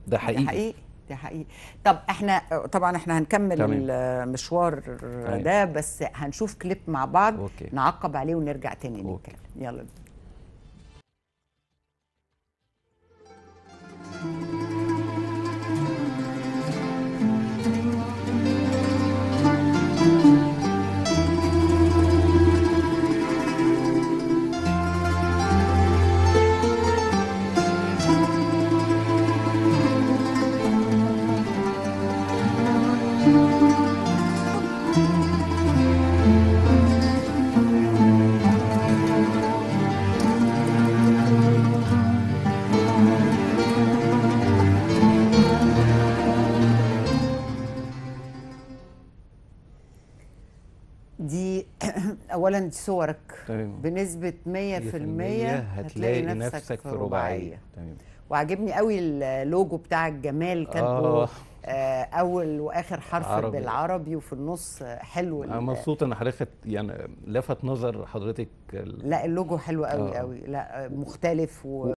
ده ده حقيقي. حقيقي، ده حقيقي. طب احنا طبعا احنا هنكمل تمام. المشوار تمام. ده، بس هنشوف كليب مع بعض اوكي. نعقب عليه ونرجع تاني اوكي. نتكلم. يلا بينا. دي اولا دي صورك تمام. بنسبة 100% هتلاقي نفسك في رباعية. تمام. وعجبني قوي اللوجو بتاع الجمال، كاتبه اول واخر حرف عربي. بالعربي وفي النص حلو. انا مبسوط ان حضرتك يعني لفت نظر حضرتك لا اللوجو حلو قوي قوي، لا مختلف